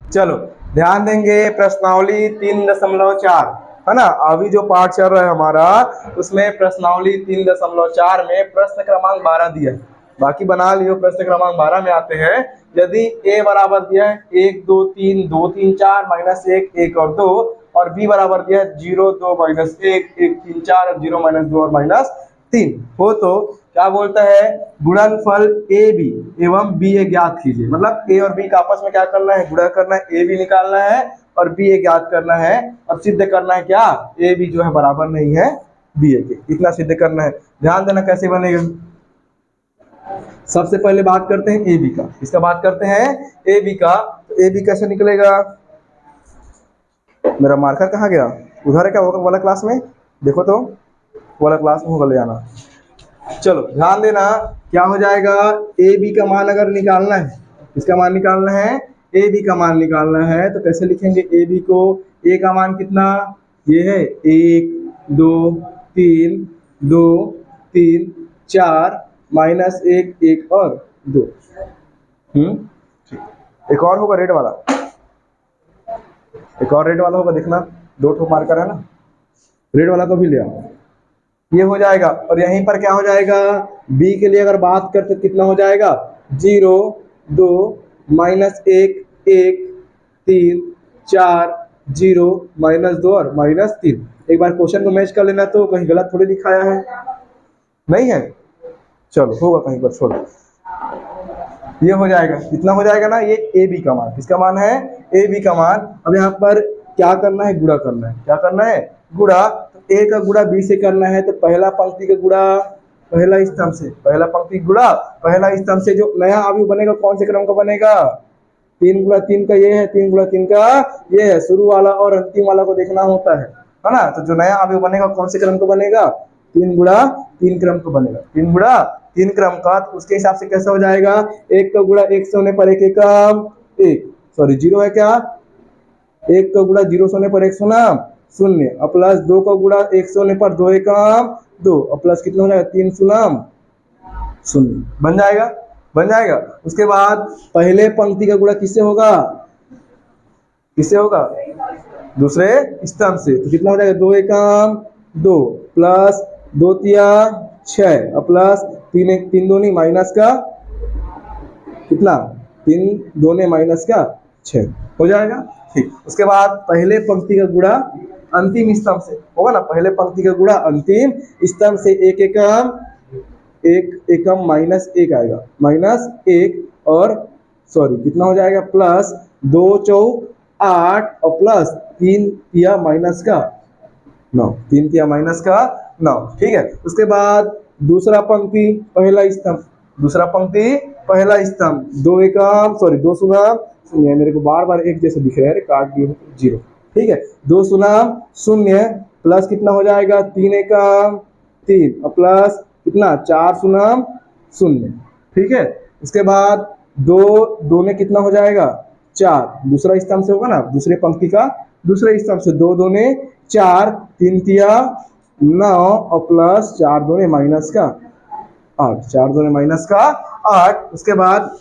चलो ध्यान देंगे, प्रश्नावली 3.4 है ना। अभी जो पाठ चल रहा है हमारा उसमें प्रश्नावली 3.4 में प्रश्न क्रमांक 12 दिया है। बाकी बना लियो, प्रश्न क्रमांक 12 में आते हैं यदि ए बराबर दिया है 1 2 3 2 3 4 माइनस 1 1 और 2, और बी बराबर दिया है 0 2 माइनस 1 1 3 4 और 0 माइनस 2 और माइनस 3 हो, तो क्या बोलता है, गुणनफल ए बी एवं बी ए ज्ञात कीजिए। मतलब ए और बी का आपस में क्या करना है, गुणा करना है, ए बी निकालना है और बी ए ज्ञात करना है, और सिद्ध करना है क्या, ए बी जो है बराबर नहीं है बी ए के, इतना सिद्ध करना है। ध्यान देना कैसे बनेगा। सबसे पहले बात करते हैं ए बी का, इसका बात करते हैं ए बी का। तो ए बी कैसे निकलेगा, मेरा मार्कर कहाँ गया, उधर है क्या होगा वाला क्लास में, देखो तो वाला क्लास में होगा, ले आना। चलो ध्यान देना, क्या हो जाएगा, ए बी का मान अगर निकालना है, इसका मान निकालना है, ए बी का मान निकालना है, तो कैसे लिखेंगे ए बी को। ए का मान कितना, ये है 1 2 3 2 3 4 माइनस 1 1 और 2। ठीक, एक और होगा रेड वाला, एक और रेड वाला होगा, देखना 2 ठो मार्कर है ना, रेड वाला को भी ले आओ। ये हो जाएगा, और यहीं पर क्या हो जाएगा, बी के लिए अगर बात करते कितना हो जाएगा, 0 2 माइनस 1 1 3 4 0 माइनस 2 और माइनस 3। एक बार क्वेश्चन को मैच कर लेना, तो कहीं गलत थोड़ी दिखाया है, नहीं है, चलो होगा कहीं पर, छोड़ो। ये हो जाएगा, कितना हो जाएगा ना, ये ए बी का मान, किसका मान है, ए बी का मान। अब यहाँ पर क्या करना है, गुणा करना है, क्या करना है, गुणा। तो ए का गुणा बी से करना है, तो पहला पंक्ति का गुणा पहला स्तंभ से, पहला पंक्ति गुणा पहला स्तंभ से। जो नया अवयव बनेगा कौन से क्रम का बनेगा, 3 गुणा 3 का ये है, 3 गुणा 3 का ये है, शुरू वाला और अंतिम वाला को देखना होता है ना। तो जो नया अवयव बनेगा कौन से क्रम का बनेगा, 3 गुणा 3 क्रम का बनेगा, 3 गुणा 3 क्रम का। तो उसके हिसाब से कैसा हो जाएगा, 1 का गुणा 1 से होने पर 1 एकम 1, सॉरी 0 है क्या, 1 का गुणा 0 से होने पर 1 सुनाम 0, और प्लस 2 का गुणा 1 से होने पर 2 एकम 2, और प्लस कितना हो जाएगा 3 सुनाम 0, बन जाएगा, बन जाएगा। उसके बाद पहले पंक्ति का गुणा किससे होगा, किससे होगा, दूसरे स्तंभ से। तो कितना हो जाएगा, 2 एकम 2 प्लस 2 तिया 6 और प्लस 3 1 3 दूनी माइनस का कितना, 3 दूनी माइनस का 6 हो जाएगा। ठीक, उसके बाद पहले पंक्ति का गुणा अंतिम स्तंभ से होगा ना, पहले पंक्ति का गुणा अंतिम स्तंभ से 1 एकम 1 एकम माइनस 1 आएगा, माइनस 1 और सॉरी कितना हो जाएगा, प्लस 2 चौक 8 और प्लस 3 तिया माइनस का 9, 3 तिया माइनस का 9। ठीक है, उसके बाद दूसरा पंक्ति पहला स्तंभ, दूसरा पंक्ति पहला स्तंभ 2 एकम सॉरी 2 सुनाम शून्य, मेरे को बार बार एक जैसे दिख रहा है, काट दिए 0। ठीक है, 2 सुनाम 0 प्लस कितना हो जाएगा, 3 एकम 3 और प्लस कितना 4 सुनाम 0। ठीक है, उसके बाद 2 2 में कितना हो जाएगा 4, दूसरा स्तंभ से होगा ना, दूसरे पंक्ति का दूसरे स्तंभ से 2 2 ने 4 3 तिया 9 और प्लस 4 2 ने माइनस का 8, 4 2 ने माइनस का 8। उसके बाद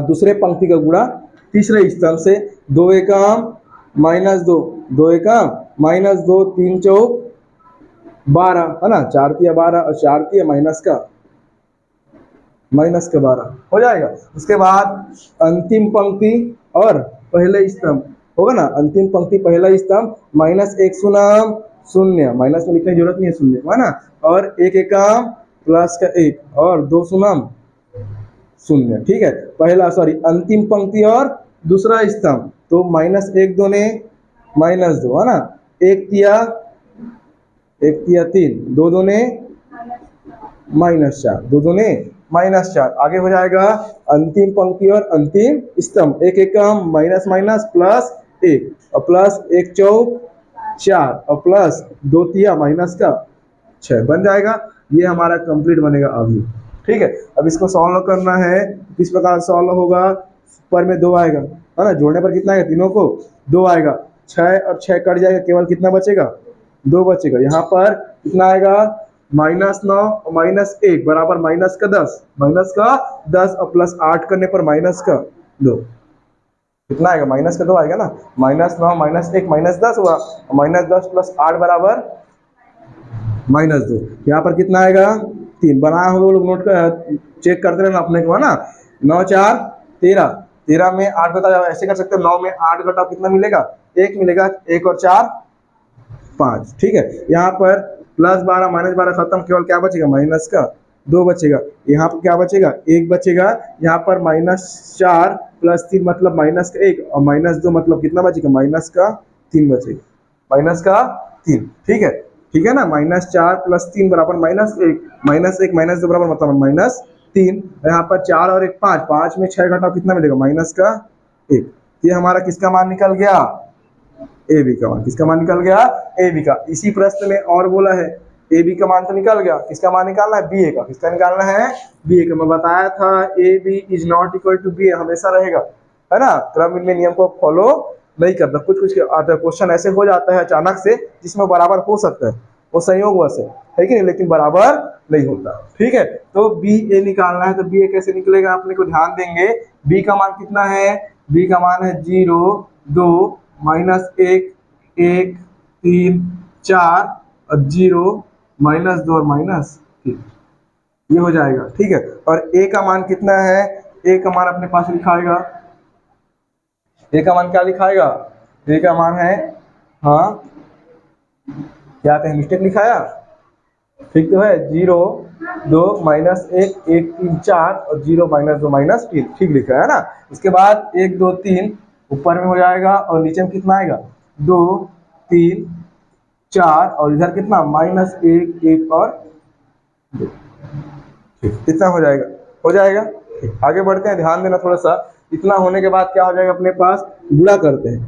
दूसरे पंक्ति का गुणा तीसरे स्तंभ से 2 एकम माइनस 2 2 एकम माइनस 2 3 चौक 12 है ना, 4 तिया 12 और 4 तिया माइनस का 12 हो जाएगा। उसके बाद अंतिम पंक्ति और पहले स्तंभ होगा ना, अंतिम पंक्ति पहला स्तंभ माइनस 1 सुनाम 0, माइनस में लिखने की जरूरत नहीं है 0 है ना, और 1 एकम प्लस का 1 और 2 सुनाम 0। ठीक है, पहला सॉरी अंतिम पंक्ति और दूसरा स्तंभ, तो माइनस 1 2 ने माइनस 2 है ना, 1 तिया 3 2 2 ने माइनस 4 2 2 ने माइनस 4। आगे हो जाएगा अंतिम पंक्ति और अंतिम स्तंभ, 1 एकम माइनस माइनस प्लस 1 और प्लस 1 चौक 4 और प्लस 2 तिया माइनस का 6 बन जाएगा। ये हमारा कंप्लीट बनेगा अभी। ठीक है, अब इसको सॉल्व करना है, किस प्रकार सॉल्व होगा, पर में 2 आएगा है ना, जोड़ने पर कितना आएगा, तीनों को 2 आएगा, 6 और 6 कट जाएगा, केवल कितना बचेगा 2 बचेगा। यहाँ पर कितना आएगा, -9 और -1 बराबर माइनस का 10, माइनस का 10 और प्लस 8 करने पर माइनस का 2। कितना आएगा, माइनस का 2 आएगा ना, -9 -1 -10 हुआ, -10 + 8 बराबर -2। यहाँ पर कितना आएगा, 3 बनाया हुआ लोग नोट कर चेक करते रहना अपने को, है ना। 9 4 13, 13 में 8 घटाओ, ऐसे कर सकते हो, 9 में 8 घटाओ कितना मिलेगा, 1 मिलेगा, 1 और 4 5, ठीक है। यहाँ पर +12 -12 खत्म, केवल क्या बचेगा, माइनस का 2 बचेगा। यहाँ पर क्या बचेगा, 1 बचेगा। यहाँ पर -4 + 3 मतलब -1 और -2 मतलब कितना बचेगा, -3 बचेगा, -3, ठीक है, ठीक है ना। -4 + 3 बराबर -1, -1 -2 बराबर मतलब -3। यहाँ पर 4 और 1 5, 5 में 6 घटाओ कितना मिलेगा, -1। ये हमारा किसका मान निकल गया, ए बी का मान। किसका मान निकल गया, ए बी का। इसी प्रश्न में और बोला है, ए बी का मान तो निकल गया, किसका मान निकालना है, बी ए का। किसका निकालना है, बी ए का। मैं बताया था A B is not equal to B A, हमेशा रहेगा, है ना। क्रम में नियम को फॉलो नहीं करता, कुछ कुछ आता है क्वेश्चन ऐसे हो जाता है अचानक से जिसमें बराबर हो सकता है, वो संयोगवश है कि नहीं, लेकिन बराबर नहीं होता, ठीक है। तो बी ए निकालना है, तो बी ए कैसे निकलेगा, अपने को ध्यान देंगे। बी का मान कितना है, बी का मान है 0 2 -1 1 3 4 और 0 -2 और -3, ये हो जाएगा, ठीक है। और ए का मान कितना है, ए का मान अपने पास लिखाएगा, ए का मान क्या लिखाएगा, ए का मान है, हाँ क्या कहीं मिस्टेक लिखाया, ठीक तो है, 0 2 -1 1 3 4 और 0 -2 -3, ठीक लिखा है ना। उसके बाद 1 2 3 ऊपर में हो जाएगा और नीचे में कितना आएगा, 2 3 4 और इधर कितना -1 1 और 2, कितना हो जाएगा, हो जाएगा। आगे बढ़ते हैं, ध्यान देना थोड़ा सा। इतना होने के बाद क्या हो जाएगा, अपने पास गुणा करते हैं।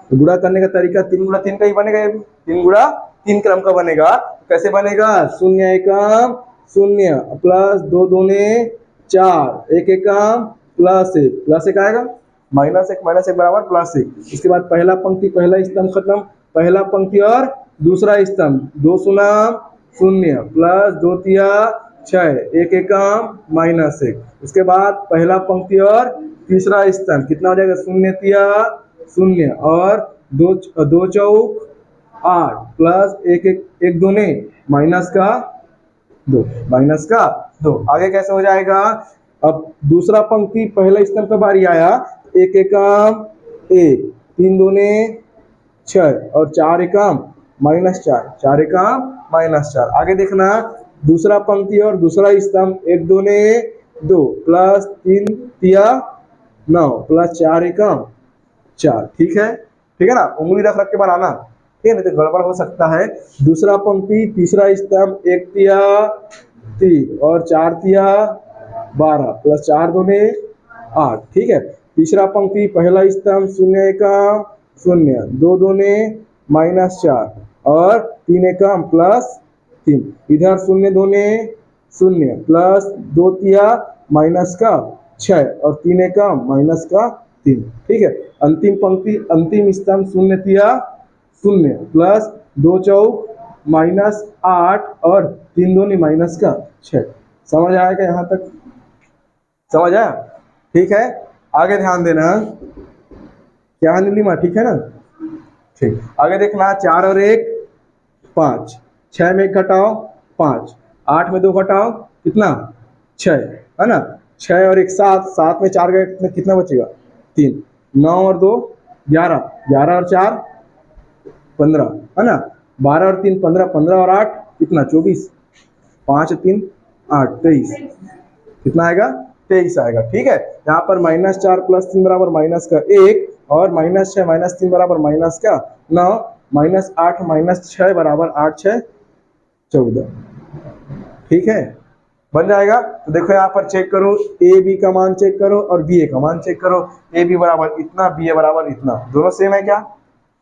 तो गुणा करने का तरीका 3 × 3 का ही बनेगा, 3 × 3 क्रम का बनेगा। कैसे बनेगा, 0 एकम 0 प्लस 2 दूने 4 1 एकम +1 आएगा, -1 बराबर +1। इसके बाद पहला पंक्ति पहला स्तंभ खत्म, पहला पंक्ति और दूसरा स्तंभ 2 शून्य 0 प्लस 2 तिया 6 1 एकम -1। उसके बाद पहला पंक्ति और तीसरा स्तंभ कितना हो जाएगा, 0 तिया 0 और 2 चौक 8 प्लस 1 1 दूने -2। आगे कैसे हो जाएगा, अब दूसरा पंक्ति पहला स्तंभ का बारी आया, 1 एकम 1 3 दूने 6 और 4 एकम -4 4 एकम -4। आगे देखना, दूसरा पंक्ति और दूसरा स्तंभ 1 दूने 2 प्लस 3 तिया 9 प्लस 4 एकम 4, ठीक है ना। उंगली रख के बनाना, ठीक है, नहीं तो गड़बड़ हो सकता है। दूसरा पंक्ति तीसरा स्तंभ 1 तिया 3 और 4 तिया 12 प्लस 4 दूने 8, ठीक है। तीसरा पंक्ति पहला स्तंभ 0 एकम 0 2 दूने -4 और 3 एकम +3, इधर 0 दूने 0 प्लस 2 तिया -6 और 3 एकम -3, ठीक है। अंतिम पंक्ति अंतिम स्तंभ 0 तिया 0 प्लस 2 चौक -8 और 3 दूनी -6। समझ आएगा यहाँ तक, समझ आया, ठीक है। आगे ध्यान देना, क्या नीलिमा, ठीक है ना, ठीक। आगे देखना, 4 और 1 5, 6 में 1 घटाओ 5, 8 में 2 घटाओ कितना 6, है ना। 6 और 1 7, 7 में 4 गए कितना बचेगा 3, 9 और 2 11, 11 और 4 15, है ना। 12 और 3 15, 15 और 8 कितना 24, 5 और 3 8 23, कितना आएगा 23 आएगा, ठीक है। यहाँ पर -4 + 3 बराबर -1 और -6 - 3 बराबर -9 -8 -6 बराबर 8 6 14, ठीक है, बन जाएगा। तो देखो यहाँ पर चेक करो, ए बी का मान चेक करो और बी ए का मान चेक करो। ए बी बराबर इतना, बी ए बराबर इतना, दोनों सेम है क्या,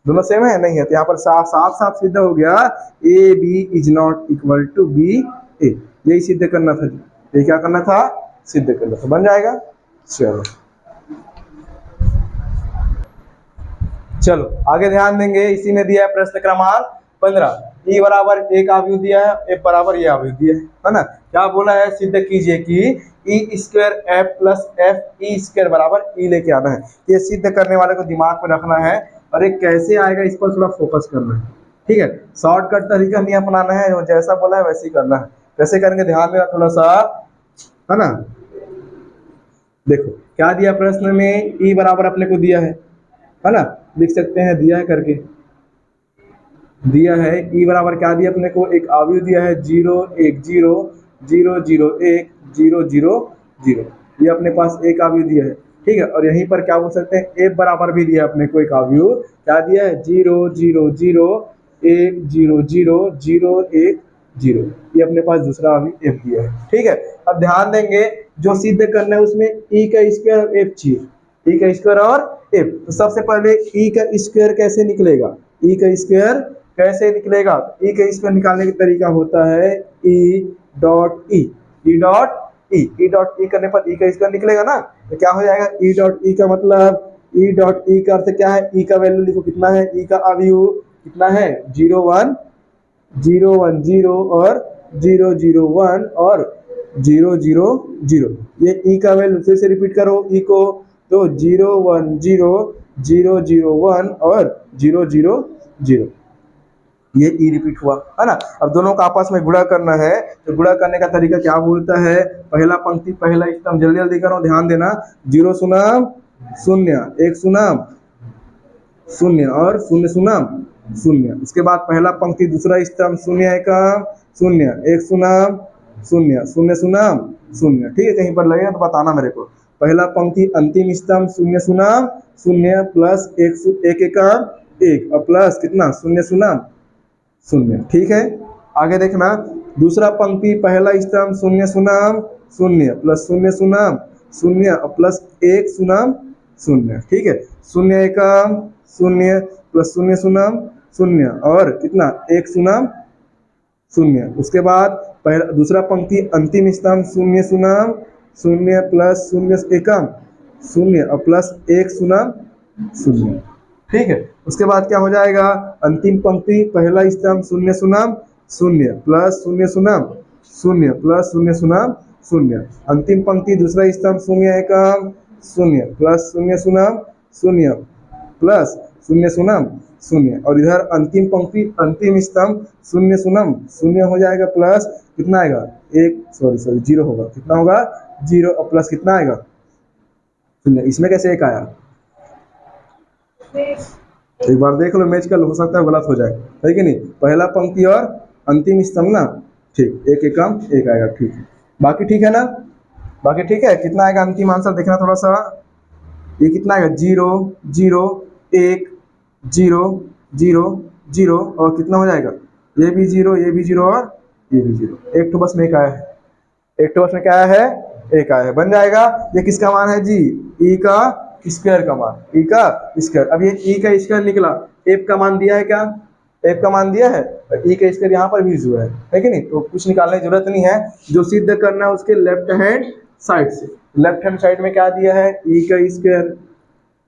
दोनों सेम है, नहीं है। तो यहाँ पर साफ सिद्ध हो गया, A B is not equal to B A, यही सिद्ध करना था, ये क्या करना था, सिद्ध करना था, बन जाएगा। चलो आगे ध्यान देंगे, इसी में दिया है प्रश्न क्रमांक 15, ई बराबर 1 आव्यूह दिया है, एफ बराबर ये आव्यूह दिया है ना। क्या बोला है, सिद्ध कीजिए कि E square F plus F E square बराबर ई लेके आना है। ये सिद्ध करने वाले को दिमाग में रखना है और ये कैसे आएगा इस पर थोड़ा फोकस करना है। ठीक है, शॉर्टकट तरीका नहीं अपनाना है, वो जैसा बोला है वैसे ही करना है। कैसे करेंगे ध्यान देना थोड़ा सा, है ना। देखो क्या दिया प्रश्न में, ई बराबर अपने को दिया है ना, लिख सकते हैं दिया है करके, दिया है ई बराबर क्या दिया अपने को, एक अवयव दिया है 0 1 0 0 0 1 0 0 0, ये अपने पास एक अवयव दिया है। ठीक है, और यहीं पर क्या बोल सकते हैं, एफ बराबर भी दिया है अपने को एक अवयव, क्या दिया है 0 0 0 1 0 0 0 1 0, ये अपने पास दूसरा अवयव एफ दिया है। ठीक है, अब ध्यान देंगे जो सिद्ध करना है उसमें ई का स्क्वायर और एफ चाहिए, ई का स्क्वायर और एफ। तो सबसे पहले ई का स्क्वायर कैसे निकलेगा, ई का स्क्वायर कैसे निकलेगा, ई का स्क्वायर निकालने का तरीका होता है E dot E, E dot E, E dot E करने पर ई का स्क्वायर निकलेगा ना, तो क्या हो जाएगा ई डॉट ई का मतलब, ई डॉट ई का अर्थ क्या है, ई का वैल्यू लिखो कितना है, ई का अवयव कितना है 0 1 0 1 0 और 0 0 1 और 0 0 0, ये ई का वैल्यू फिर से रिपीट करो ई को, तो 0 1 0 0 0 1 और 0 0 0, ये ई रिपीट हुआ है ना। अब दोनों का आपस में गुणा करना है, तो गुणा करने का तरीका क्या बोलता है, पहला पंक्ति पहला स्तंभ, जल्दी जल्दी करो ध्यान देना, 0 सुनाम 0 1 सुनाम 0 और 0 सुनाम 0, उसके बाद पहला पंक्ति दूसरा स्तंभ 0 एकम 0 1 सुनाम 0 0 सुनाम 0। ठीक है, कहीं पर लगेगा तो बताना मेरे को। पहला पंक्ति अंतिम स्तंभ 0 सुनाम 0 प्लस 1 एकम 1 और प्लस कितना 0 सुनाम 0। ठीक है, आगे देखना, दूसरा पंक्ति पहला स्तंभ 0 सुनाम 0 प्लस 0 सुनाम 0 और प्लस 1 सुनाम 0। ठीक है, 0 एकम 0 प्लस 0 सुनाम 0 और कितना 1 सुनाम 0, उसके बाद पहला दूसरा पंक्ति अंतिम स्तंभ 0 सुनाम 0 प्लस 0 एकम 0 और प्लस 1 सुनाम 0। ठीक है, उसके बाद क्या हो जाएगा, अंतिम पंक्ति पहला स्तंभ 0 सुनाम 0 प्लस 0 सुनाम 0 प्लस 0 सुनाम 0, अंतिम पंक्ति दूसरा स्तंभ 0 एकम 0 प्लस 0 सुनाम 0 प्लस 0 सुनाम 0, और इधर अंतिम पंक्ति अंतिम स्तंभ 0 सुनाम 0 हो जाएगा प्लस कितना आएगा 1 सॉरी 0 होगा, कितना होगा 0 और प्लस कितना आएगा 0। इसमें कैसे एक आया, एक बार देख लो, मैच कर, हो सकता है गलत हो जाए, है कि नहीं, पहला पंक्ति और अंतिम स्तंभ ना, ठीक, एक एकम 1 आएगा। ठीक है, बाकी ठीक है ना, बाकी ठीक है, कितना आएगा अंतिम आंसर देखना थोड़ा सा, ये कितना आएगा 0 0 1 0 0 0 और कितना हो जाएगा, ये भी 0 ये भी 0 और ये भी 0, एक तो बस में एक आया है, एक तो बस में क्या आया है, एक आया है, बन जाएगा। ये किसका मान है जी, ई का स्क्वायर का मान, ई का स्क्वायर। अब ये ई का स्क्वायर निकला, एफ का मान दिया है क्या, एफ का मान दिया है, ई का स्क्वायर यहाँ पर भी हुआ है कि नहीं, तो कुछ निकालने की जरूरत नहीं है, जो सिद्ध करना है उसके लेफ्ट हैंड साइड से, लेफ्ट हैंड साइड में क्या दिया है, ई का स्क्वायर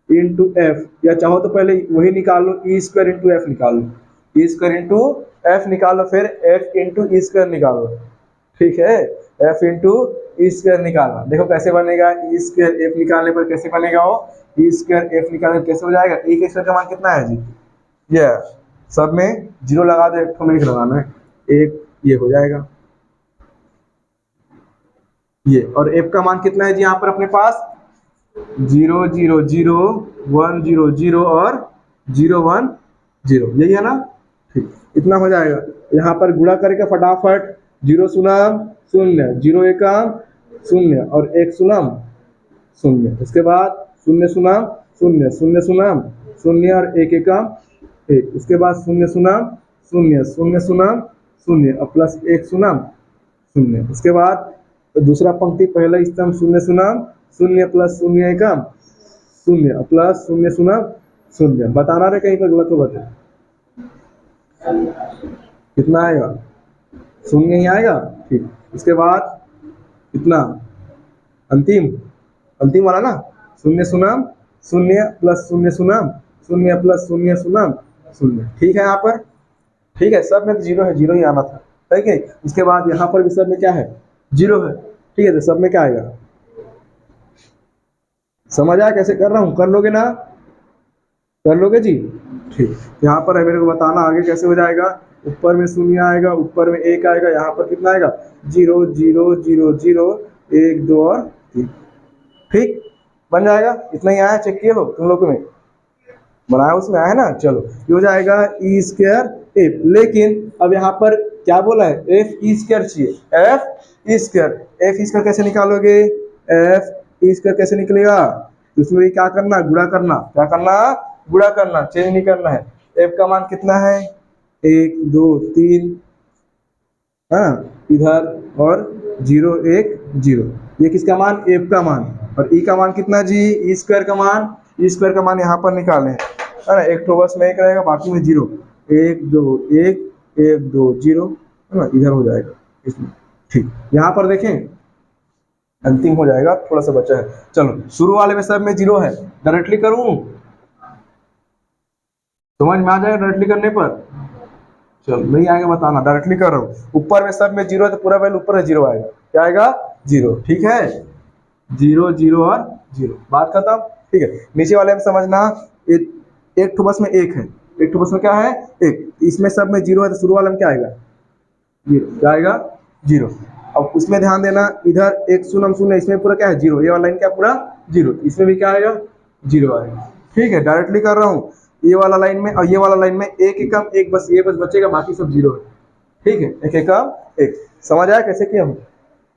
इंटू एफ, या चाहो तो पहले वही निकाल लो, ई स्क्वायर इंटू एफ निकाल लो, ई स्क्वायर इंटू एफ निकाल लो, फिर एफ इंटू ई स्क्वायर निकाल लो। ठीक है, एफ इंटू ई स्क्वायर निकालना, देखो कैसे बनेगा, ई स्क्वायर एफ निकालने पर कैसे बनेगा वो, ई स्क्वायर एफ निकालने पर कैसे हो जाएगा, ई के स्क्वायर का मान कितना है जी, ये सब में 0 लगा दो, एक तो में लगाना है, एक ये हो जाएगा ये, और एफ का मान कितना है जी यहाँ पर अपने पास 0 0 0 1 0 0 और 0 1 0, यही है ना। ठीक, इतना हो जाएगा, यहाँ पर गुणा करके फटाफट 0 सुनाम 0 0 एकम 0 और 1 सुनाम 0, उसके बाद 0 सुनाम 0 0 सुनाम 0 और 1 एकम 1, उसके बाद 0 सुनाम 0 0 सुनाम 0 और प्लस 1 सुनाम 0, उसके बाद दूसरा पंक्ति पहला स्तंभ 0 सुनाम 0 प्लस 0 एकम 0 और प्लस 0 सुनाम 0, बताना रहे कहीं पर गलत हो बता, कितना आएगा 0 ही आएगा। ठीक, उसके बाद कितना अंतिम अंतिम वाला ना, 0 सुनाम 0 प्लस 0 सुनाम 0 प्लस 0 सुनाम 0। ठीक है, यहाँ पर ठीक है, सब में 0 है, 0 ही आना था, ठीक है। उसके बाद यहाँ पर भी सब में क्या है 0 है, ठीक है, तो सब में क्या आएगा, समझ आया कैसे कर रहा हूँ, कर लोगे ना, कर लोगे जी। ठीक, यहाँ पर है मेरे को बताना आगे कैसे हो जाएगा। ऊपर में शून्य आएगा, ऊपर में एक आएगा, यहाँ पर कितना आएगा, 0 0 0 0 1 2 और 3। ठीक, बन जाएगा। इतना ही आया, चेक किए लो तुम लोग में बनाया, उसमें आया ना। चलो ये हो जाएगा ई स्क्वायर एफ, लेकिन अब यहाँ पर क्या बोला है, एफ ई स्क्वायर चाहिए, F E square. F E square कैसे निकालोगे, एफ ई स्क्वायर कैसे निकलेगा, तो उसमें क्या करना, गुणा करना, क्या करना, गुणा करना, चेंज नहीं करना है। एफ का मान कितना है, 1 2 3, हाँ इधर, और 0 1 0, ये किसका मान, एफ का मान। और ई का मान कितना जी, ई स्क्वायर का मान, ई स्क्वायर का मान यहाँ पर निकालें, है ना। एक तो बस में एक रहेगा, बाकी में 0 1 2 1 1 2 0, है ना, इधर हो जाएगा इसमें। ठीक, यहाँ पर देखें अंतिम हो जाएगा, थोड़ा सा बचा है। चलो शुरू वाले में सब में 0 है, डायरेक्टली करूँ, समझ में आ जाएगा डायरेक्टली करने पर। चलो नहीं आएगा बताना, डायरेक्टली कर रहा हूँ। ऊपर में सब में 0 है तो पूरा वैल्यू ऊपर है 0 आएगा, क्या आएगा, 0। ठीक है, 0 0 और 0, बात खत्म। ठीक है, नीचे वाले में समझना, एक ठो बस में एक है, एक ठो बस में क्या है, एक, इसमें सब में 0 है तो शुरू वाले में क्या आएगा, 0, क्या आएगा, 0। अब उसमें ध्यान देना, इधर एक शून्य शून्य, इसमें पूरा क्या है, 0, ये वाला लाइन क्या पूरा 0, इसमें भी क्या आएगा, 0 आएगा। ठीक है, डायरेक्टली कर रहा हूँ, ये वाला लाइन में और ये वाला लाइन में एक एकम एक, बस ये बस बचेगा, बाकी सब 0 है। ठीक है, एक एकम एक, समझ आया कैसे किया हूँ,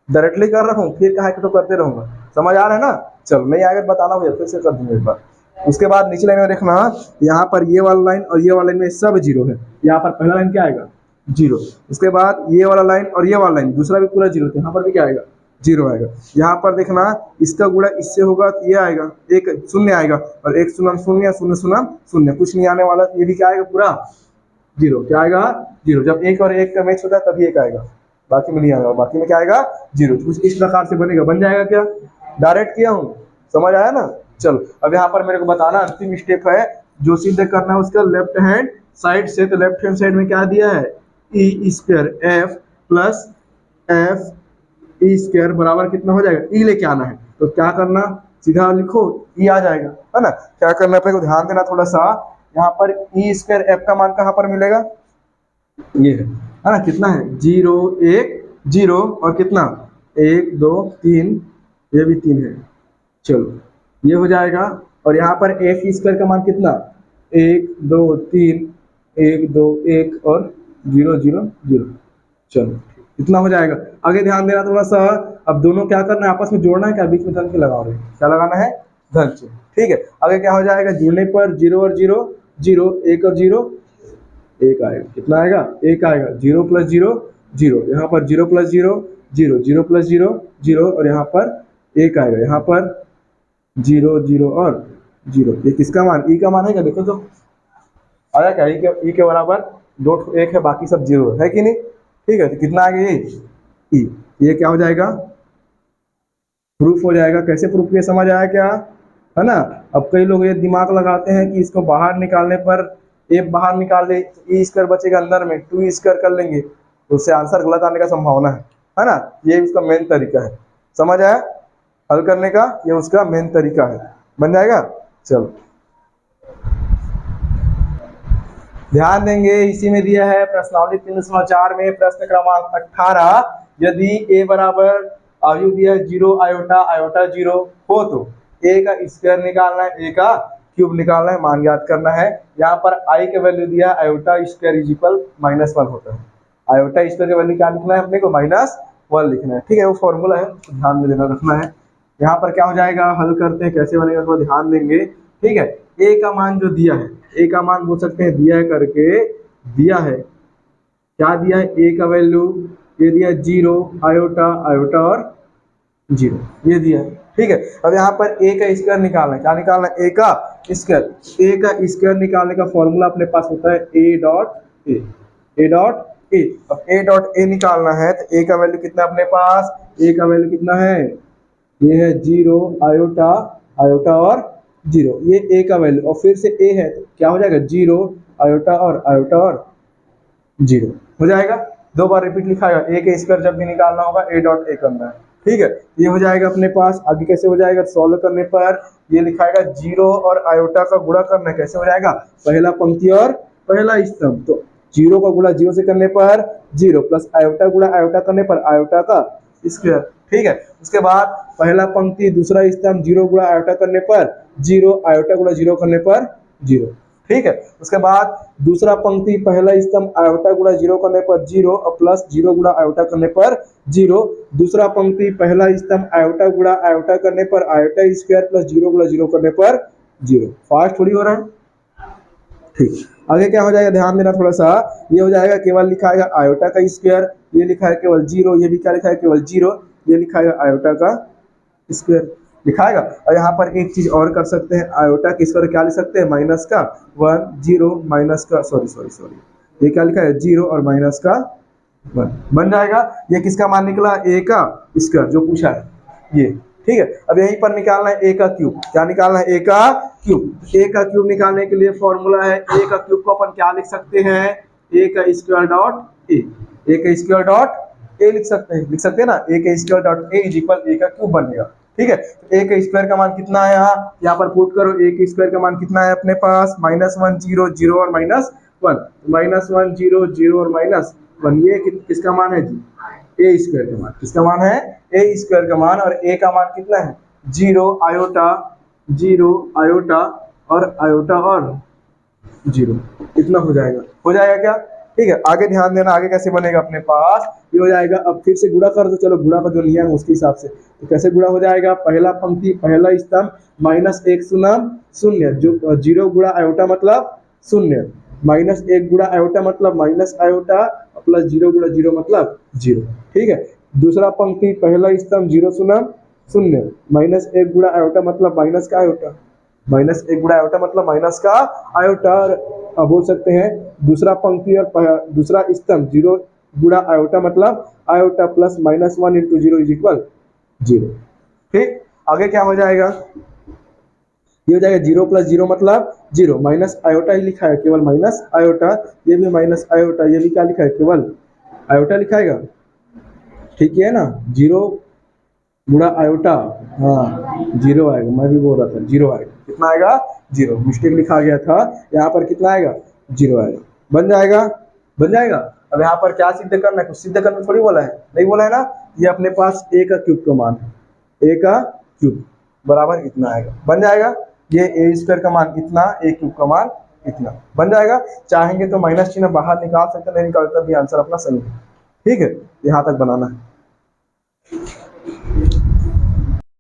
डायरेक्टली कर रहा हूँ, फिर कहा तो करते रहूंगा, समझ आ रहा है ना। चलो नहीं आगे बताना भैया, फिर से कर दूंगा एक बार। उसके बाद नीचे लाइन में देखना, यहाँ पर ये वाला लाइन और ये वाला लाइन में सब 0 है, यहाँ पर पहला लाइन क्या आएगा, 0। उसके बाद ये वाला लाइन और ये वाला लाइन दूसरा भी पूरा 0, तो यहाँ पर भी क्या आएगा, 0 आएगा। यहाँ पर देखना, इसका गुणा इससे होगा तो ये आएगा, एक शून्य आएगा, और एक शून्य शून्य शून्य शून्य शून्य, कुछ नहीं आने वाला, ये भी क्या आएगा, पूरा 0, क्या आएगा, 0। जब एक और एक का मैच होता है तभी एक आएगा, बाकी में नहीं आएगा, बाकी में क्या आएगा, 0। कुछ इस प्रकार से बनेगा, बन जाएगा क्या, डायरेक्ट किया हूँ, समझ आया ना। चलो अब यहाँ पर मेरे को बताना, अंतिम स्टेप है जो सिद्ध करना है उसका लेफ्ट हैंड साइड से। तो लेफ्ट हैंड साइड में क्या दिया है, E square F plus F E square बराबर कितना हो जाएगा, ई लेके आना है, तो क्या करना, सीधा लिखो, ई आ जाएगा, है ना। क्या करना है, ध्यान देना थोड़ा सा, यहाँ पर ई स्क्वायर एफ का मान कहाँ पर मिलेगा, ये है ना, कितना है, 0 1 0, और कितना 1 2 3, ये भी 3 है। चलो ये हो जाएगा, और यहाँ पर एफ स्क्वायर का मान कितना, 1 2 3 1 2 1 और 0 0 0। चलो इतना हो जाएगा। आगे ध्यान देना थोड़ा सा, अब दोनों क्या करना है, आपस में जोड़ना है, क्या बीच में धन से लगा रहे हैं, क्या लगाना है, धन से। ठीक है, आगे क्या हो जाएगा, जुड़ने पर 0 और 0 0, 1 और 0 1 आएगा, कितना आएगा, 1 आएगा, 0 प्लस 0 0, यहाँ पर 0 प्लस 0 0, 0 प्लस 0 0, और यहाँ पर 1 आएगा, यहाँ पर 0 0 और 0। ये किसका मान, ई का मान है क्या, देखो तो आया क्या, ई के बराबर 2 1 है, बाकी सब 0 है कि नहीं। ठीक है, तो कितना आ गया, ई, ये क्या हो जाएगा, प्रूफ हो जाएगा। कैसे प्रूफ किया, समझ आया क्या, है ना। अब कई लोग ये दिमाग लगाते हैं कि इसको बाहर निकालने पर, ए बाहर निकाल ले तो ई स्क्वायर बचेगा, अंदर में 2 स्क्वायर कर लेंगे तो उससे आंसर गलत आने का संभावना है ना। ये उसका मेन तरीका है, समझ आया, हल करने का ये उसका मेन तरीका है, बन जाएगा। चलो ध्यान देंगे, इसी में दिया है प्रश्नावली 304 में प्रश्न क्रमांक 18, यदि ए बराबर आयु दिया है 0 आयोटा आयोटा 0 हो तो ए का स्क्वायर निकालना है, ए का क्यूब निकालना है, मान ज्ञात करना है। यहाँ पर आई का वैल्यू दिया है आयोटा स्क्वायर इज इक्वल -1 होता है, आयोटा स्क्वायर का वैल्यू क्या लिखना है अपने को, -1 लिखना है। ठीक है, वो फॉर्मूला है, ध्यान में देना रखना है। यहाँ पर क्या हो जाएगा, हल करते हैं, कैसे बनेगा तो ध्यान देंगे। ठीक है, ए का मान जो दिया है, ए का मान बोल सकते हैं दिया है करके, दिया है, क्या दिया है, ए का वैल्यू ये दिया 0 आयोटा आयोटा और 0, ये दिया है। ठीक है, अब यहाँ पर ए का स्क्वायर निकालना है, क्या निकालना है, ए का स्क्वायर। ए का स्क्वायर निकालने का फॉर्मूला अपने पास होता है ए dot A, A dot A. अब ए डॉट ए निकालना है तो ए का वैल्यू कितना अपने पास, ए का वैल्यू कितना है, ये है 0 आयोटा आयोटा और 0, ये ए का वैल्यू, और फिर से ए है तो क्या हो जाएगा, 0 आयोटा और 0 हो जाएगा। 2 बार रिपीट लिखा है, ए के स्क्वायर जब भी निकालना होगा ए डॉट ए करना है। ठीक है, ये हो जाएगा अपने पास। आगे कैसे हो जाएगा सॉल्व करने पर, ये लिखाएगा जीरो और आयोटा का गुणा करना है। कैसे हो जाएगा, पहला पंक्ति और पहला स्तंभ, तो जीरो का गुणा जीरो से करने पर जीरो प्लस आयोटा गुणा आयोटा करने पर आयोटा का स्क्वायर। ठीक है, उसके बाद पहला पंक्ति दूसरा स्तंभ जीरो गुणा आयोटा करने पर जीरो, आयोटा गुणा जीरो करने पर जीरो। ठीक है, उसके बाद दूसरा पंक्ति पहला स्तंभ आयोटा गुणा जीरो करने पर जीरो और प्लस जीरो गुणा आयोटा करने पर जीरो, दूसरा पंक्ति पहला स्तंभ आयोटा गुणा आयोटा करने पर आयोटा स्क्वायर प्लस जीरो गुणा जीरो करने पर जीरो। फास्ट थोड़ी हो रहा है। ठीक, आगे क्या हो जाएगा, ध्यान देना थोड़ा सा, ये हो जाएगा केवल लिखा है आयोटा का स्क्वायर, ये लिखा है केवल जीरो, ये भी क्या लिखा है केवल जीरो, ये लिखा है आयोटा का स्क्वायर लिखाएगा। और यहाँ पर एक चीज और कर सकते हैं, आयोटा के स्क्वायर क्या लिख सकते हैं, माइनस का वन, जीरो माइनस का सॉरी ये क्या लिखा है जीरो और माइनस का वन बन जाएगा। ये किसका मान निकला, ए का स्क्वायर जो पूछा है ये। ठीक है, अब यहीं पर निकालना है ए का क्यूब। क्या निकालना है, ए का क्यूब। ए का क्यूब निकालने के लिए फॉर्मूला है, ए का क्यूब को अपन क्या लिख सकते हैं, ए का स्क्वायर डॉट ए, ए का स्क्वायर डॉट ए लिख सकते हैं ना, ए का square dot A is equal A का क्यूब बनेगा। ठीक है, तो ए का स्क्वायर का मान कितना है, यहाँ पर पुट करो, ए के स्क्वायर का मान कितना है अपने पास, माइनस वन, जीरो, जीरो और minus one, minus one, zero, zero और माइनस वन, ये किसका मान है जी, ए स्क्वायर का मान। किसका मान है, ए स्क्वायर का मान, और ए का मान कितना है, जीरो आयोटा और आयोटा और जीरो, इतना हो जाएगा क्या। ठीक है, आगे ध्यान देना, आगे कैसे बनेगा अपने पास, ये हो जाएगा। अब फिर से गुणा कर दो, चलो गुणा का जो नियम है उसके हिसाब से, तो कैसे गुणा हो जाएगा, पहला पंक्ति पहला स्तंभ माइनस एक शून्य शून्य, जो जीरो गुणा आयोटा मतलब शून्य, माइनस एक गुणा आयोटा मतलब माइनस आयोटा, प्लस जीरो गुणा जीरो मतलब जीरो। ठीक है, दूसरा पंक्ति पहला स्तंभ जीरो शून्य शून्य, माइनस एक गुणा आयोटा मतलब माइनस का आयोटा, माइनस एक गुणा आयोटा मतलब माइनस का आयोटा, और बोल सकते हैं दूसरा पंक्ति और दूसरा स्तंभ जीरो गुणा आयोटा मतलब iota plus minus one into zero is equal zero. ठीक, आगे क्या हो जाएगा, ये हो जाएगा जीरो प्लस जीरो मतलब जीरो, माइनस आयोटा ही लिखा है केवल माइनस आयोटा, ये भी माइनस आयोटा, ये भी क्या लिखा है केवल आयोटा लिखाएगा। ठीक है ना, जीरो गुणा आयोटा, हाँ जीरो आएगा, मैं भी बोल रहा था जीरो आएगा, कितना आएगा जीरो, मिस्टेक लिखा गया था, यहाँ पर कितना आएगा जीरो आएगा, बन जाएगा। अब यहाँ पर क्या सिद्ध करना है, कुछ सिद्ध करना थोड़ी बोला है, नहीं बोला है ना, ये अपने पास ए का क्यूब का मान है, ए का क्यूब बराबर इतना आएगा, बन जाएगा। ये ए स्क्वायर का मान इतना, ए क्यूब का मान इतना बन जाएगा। चाहेंगे तो माइनस चिन्ह बाहर निकाल सकते, नहीं निकालता भी आंसर अपना सही है। ठीक है, यहाँ तक बनाना है।